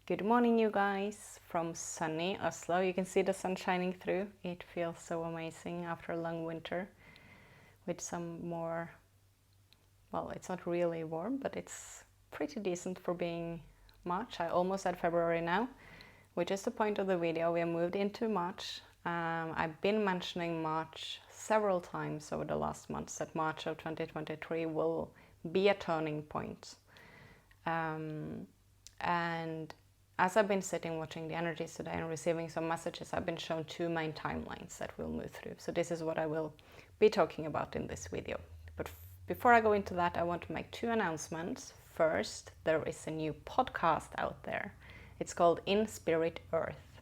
Good morning, you guys, from sunny Oslo. You can see the sun shining through. It feels so amazing after a long winter with some more, well, it's not really warm, but it's pretty decent for being March. I almost said February now, which is the point of the video. We have moved into March. I've been mentioning March several times over the last months that March of 2023 will be a turning point. And as I've been sitting watching the energies today and receiving some messages, I've been shown two main timelines that we'll move through. So this is what I will be talking about in this video. But before I go into that, I want to make two announcements. First, there is a new podcast out there. It's called In Spirit Earth.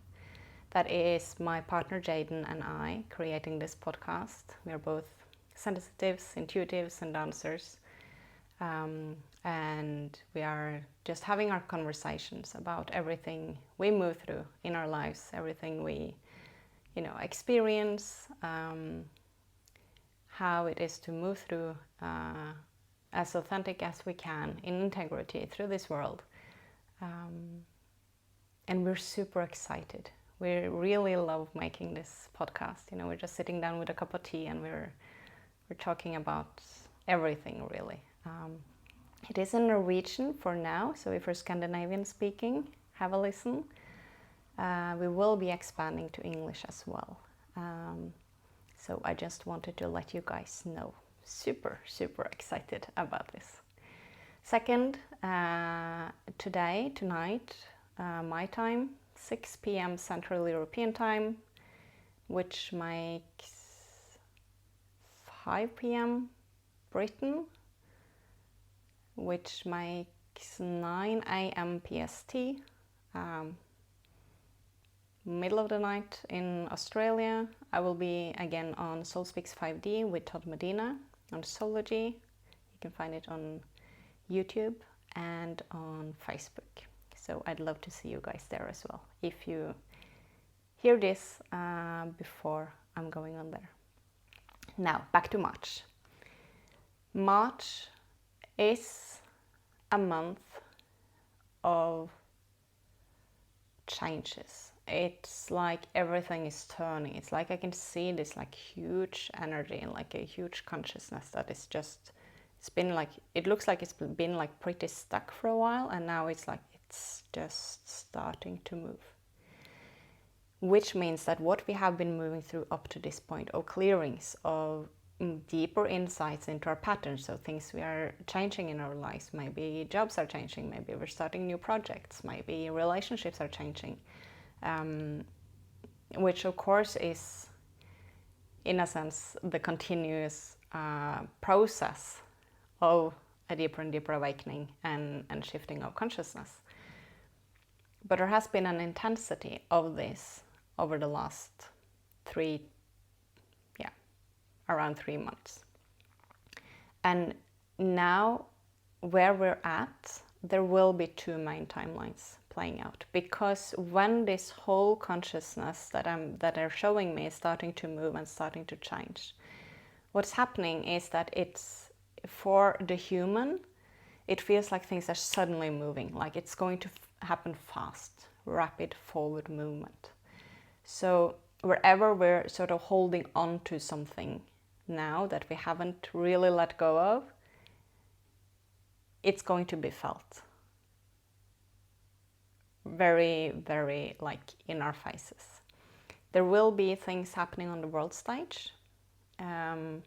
That is my partner Jaden and I creating this podcast. We are both sensitives, intuitives, and dancers. And we are just having our conversations about everything we move through in our lives, everything we, experience, how it is to move through as authentic as we can in integrity through this world. And we're super excited. We really love making this podcast. We're just sitting down with a cup of tea and we're talking about everything really. It is in Norwegian for now, so if you're Scandinavian speaking, have a listen. We will be expanding to English as well. So I just wanted to let you guys know. Super, super excited about this. Second, tonight, my time, 6 p.m. Central European time, which makes 5 p.m. Britain, which makes 9 a.m. PST, middle of the night in Australia. I will be again on Soul Speaks 5D with Todd Medina on Soulology. You can find it on YouTube and on Facebook. So I'd love to see you guys there as well, if you hear this before I'm going on there. Now, back to March. March is a month of changes. It's like everything is turning. It's like I can see this like huge energy and like a huge consciousness that is just, it looks like it's been like pretty stuck for a while, and now it's like it's just starting to move. Which means that what we have been moving through up to this point, of clearings, of deeper insights into our patterns, so things we are changing in our lives, maybe jobs are changing, maybe we're starting new projects, maybe relationships are changing, which of course is in a sense the continuous process of a deeper and deeper awakening and shifting of consciousness. But there has been an intensity of this over the last around 3 months. And now where we're at, there will be two main timelines playing out, because when this whole consciousness that they're showing me is starting to move and starting to change, what's happening is that it's, for the human, it feels like things are suddenly moving, like it's going to happen fast, rapid forward movement. So wherever we're sort of holding on to something now that we haven't really let go of, it's going to be felt very, very like in our faces. There will be things happening on the world stage, and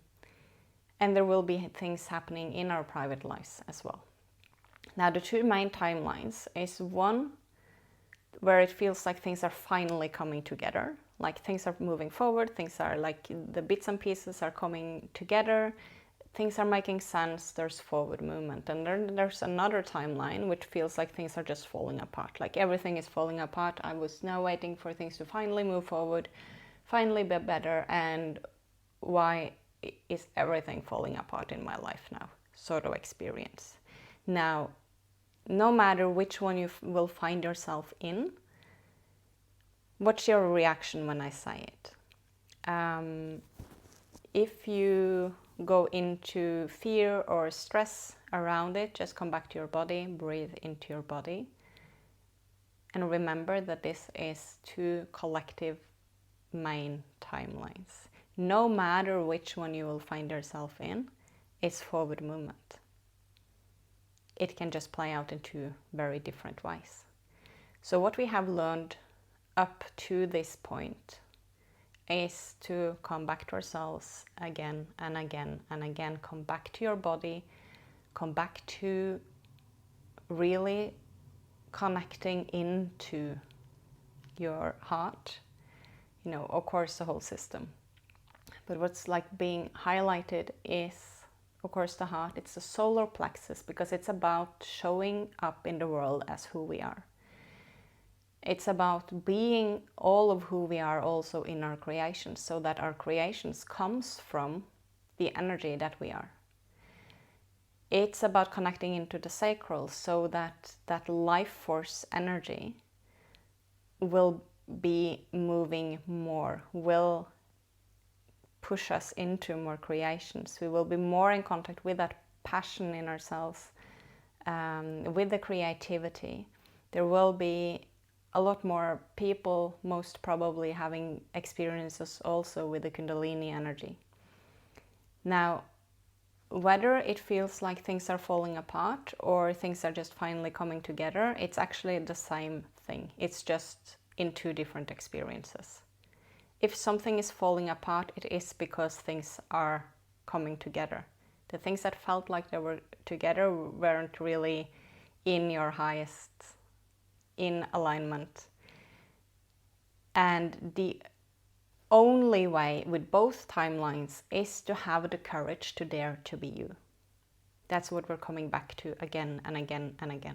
there will be things happening in our private lives as well. Now, the two main timelines is one where it feels like things are finally coming together, like things are moving forward, things are like the bits and pieces are coming together, things are making sense, there's forward movement. And then there's another timeline which feels like things are just falling apart, like everything is falling apart. I was now waiting for things to finally move forward, finally be better, and why is everything falling apart in my life now, sort of experience. Now, no matter which one you will find yourself in, what's your reaction when I say it? If you go into fear or stress around it, just come back to your body, breathe into your body. And remember that this is two collective main timelines. No matter which one you will find yourself in, it's forward movement. It can just play out in two very different ways. So what we have learned up to this point is to come back to ourselves again and again and again. Come back to your body, come back to really connecting into your heart, you know, of course the whole system. But what's like being highlighted is, of course, the heart. It's the solar plexus, because it's about showing up in the world as who we are. It's about being all of who we are also in our creations, so that our creations comes from the energy that we are. It's about connecting into the sacral, so that that life force energy will be moving more, will push us into more creations. We will be more in contact with that passion in ourselves, with the creativity. There will be a lot more people, most probably, having experiences also with the Kundalini energy. Now, whether it feels like things are falling apart or things are just finally coming together, it's actually the same thing. It's just in two different experiences. If something is falling apart, it is because things are coming together. The things that felt like they were together weren't really in your highest, in alignment. And the only way with both timelines is to have the courage to dare to be you. That's what we're coming back to again and again and again.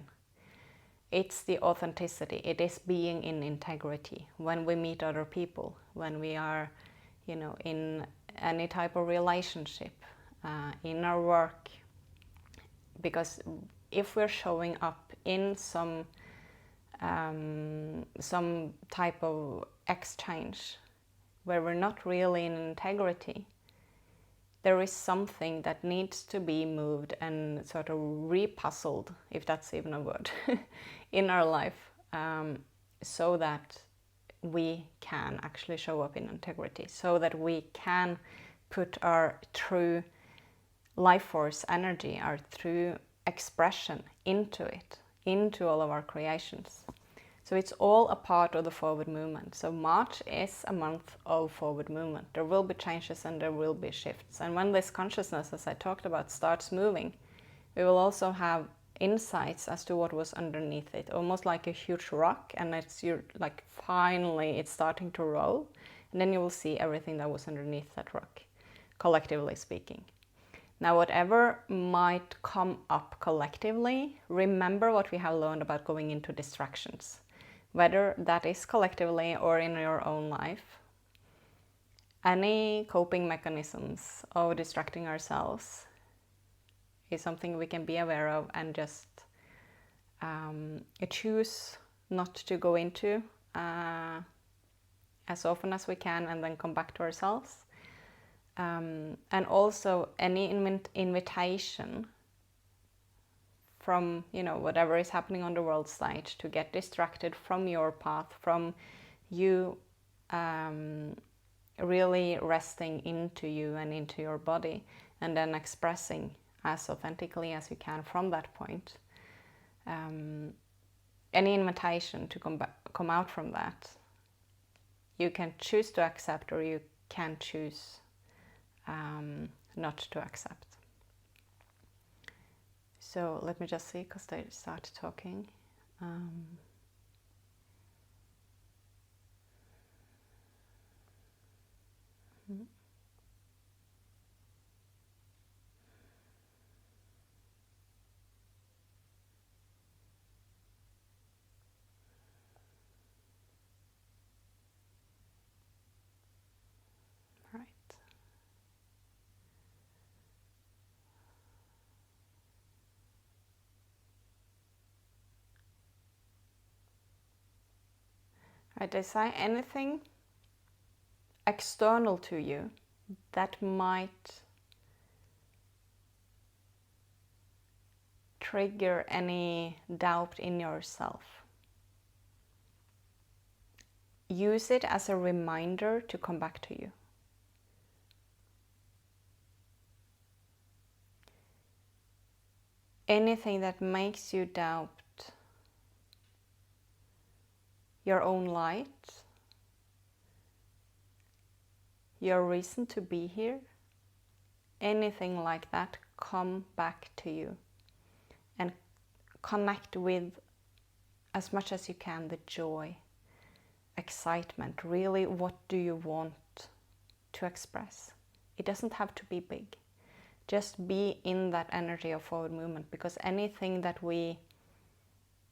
It's the authenticity. It is being in integrity when we meet other people, when we are, you know, in any type of relationship, in our work. Because if we're showing up in some type of exchange where we're not really in integrity, there is something that needs to be moved and sort of repuzzled, if that's even a word, in our life, so that we can actually show up in integrity, so that we can put our true life force energy, our true expression into it, into all of our creations. So it's all a part of the forward movement. So March is a month of forward movement. There will be changes and there will be shifts. And when this consciousness, as I talked about, starts moving, we will also have insights as to what was underneath it, almost like a huge rock, and like finally it's starting to roll, and then you will see everything that was underneath that rock, collectively speaking. Now, whatever might come up collectively, remember what we have learned about going into distractions. Whether that is collectively or in your own life, any coping mechanisms of distracting ourselves is something we can be aware of and just choose not to go into as often as we can, and then come back to ourselves. And also any invitation from, you know, whatever is happening on the world stage to get distracted from your path, from you really resting into you and into your body, and then expressing as authentically as you can from that point. Any invitation to come out from that, you can choose to accept, or you can choose not to accept. So let me just see, because they start talking. Right. Right, they say anything external to you that might trigger any doubt in yourself. use it as a reminder to come back to you. Anything that makes you doubt your own light, your reason to be here, anything like that, come back to you and connect with, as much as you can, the joy, excitement. Really, what do you want to express? It doesn't have to be big. Just be in that energy of forward movement, because anything that we...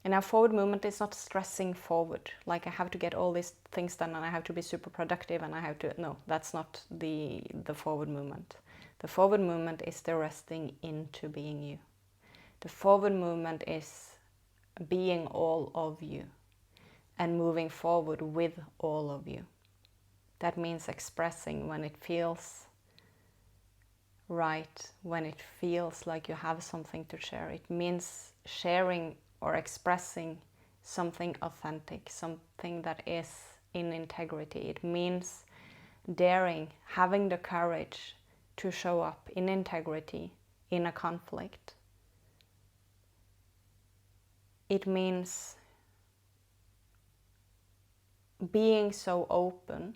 And our forward movement is not stressing forward, like I have to get all these things done and I have to be super productive and I have to... No, that's not the forward movement. The forward movement is the resting into being you. The forward movement is being all of you and moving forward with all of you. That means expressing when it feels right, when it feels like you have something to share. It means sharing or expressing something authentic, something that is in integrity. It means daring, having the courage to show up in integrity in a conflict. It means being so open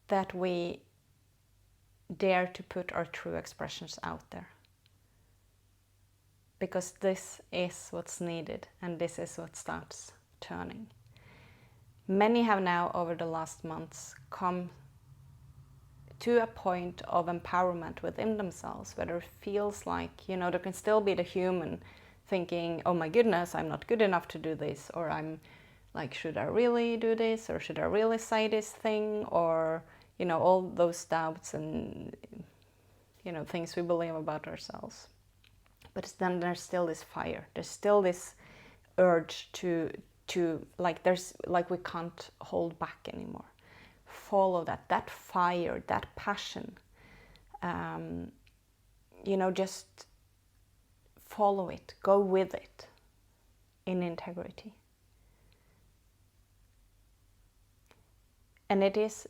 that we dare to put our true expressions out there. Because this is what's needed, and this is what starts turning. Many have now, over the last months, come to a point of empowerment within themselves, where it feels like, there can still be the human thinking, oh my goodness, I'm not good enough to do this, or I'm like, should I really do this, or should I really say this thing, or, all those doubts and, things we believe about ourselves. But then there's still this fire. There's still this urge to we can't hold back anymore. Follow that fire, that passion. Just follow it. Go with it in integrity. And it is,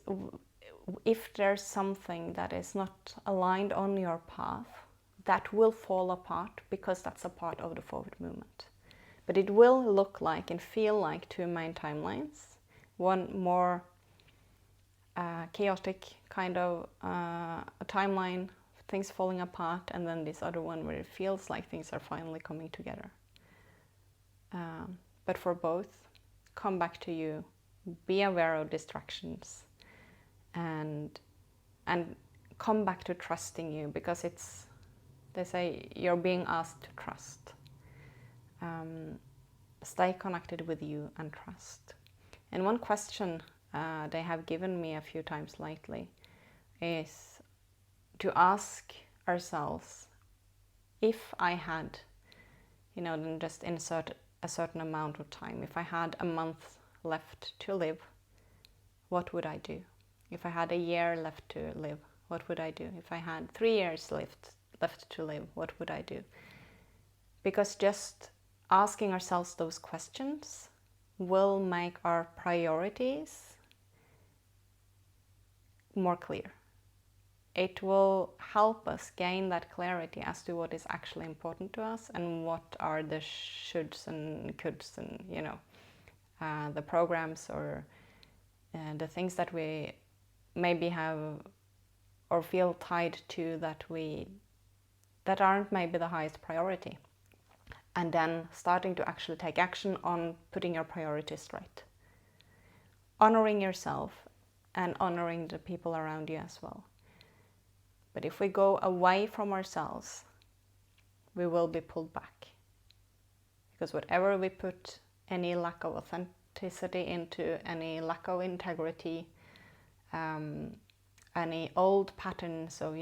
if there's something that is not aligned on your path, that will fall apart, because that's a part of the forward movement. But it will look like and feel like two main timelines. One more chaotic kind of a timeline, things falling apart, and then this other one where it feels like things are finally coming together. But for both, come back to you, be aware of distractions, and come back to trusting you, because they say you're being asked to trust. Stay connected with you and trust. And one question they have given me a few times lately is to ask ourselves, if I had, then just insert a certain amount of time. If I had a month left to live, what would I do? If I had a year left to live, what would I do? If I had 3 years left to live, what would I do? Because just asking ourselves those questions will make our priorities more clear. It will help us gain that clarity as to what is actually important to us and what are the shoulds and coulds and, the programs or the things that we maybe have or feel tied to that aren't maybe the highest priority. And then starting to actually take action on putting your priorities straight. Honoring yourself and honoring the people around you as well. But if we go away from ourselves, we will be pulled back. Because whatever we put any lack of authenticity into, any lack of integrity, any old patterns of,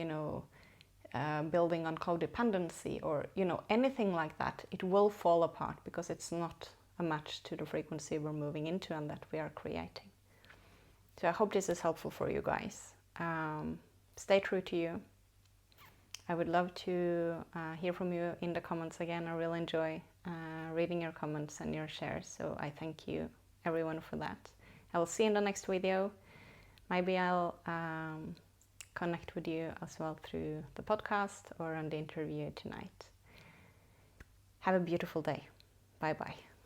building on codependency or, anything like that, it will fall apart because it's not a match to the frequency we're moving into and that we are creating. So I hope this is helpful for you guys. Stay true to you. I would love to hear from you in the comments again. I really enjoy reading your comments and your shares. So I thank you everyone for that. I will see you in the next video. Maybe I'll connect with you as well through the podcast or on the interview tonight. Have a beautiful day. Bye bye.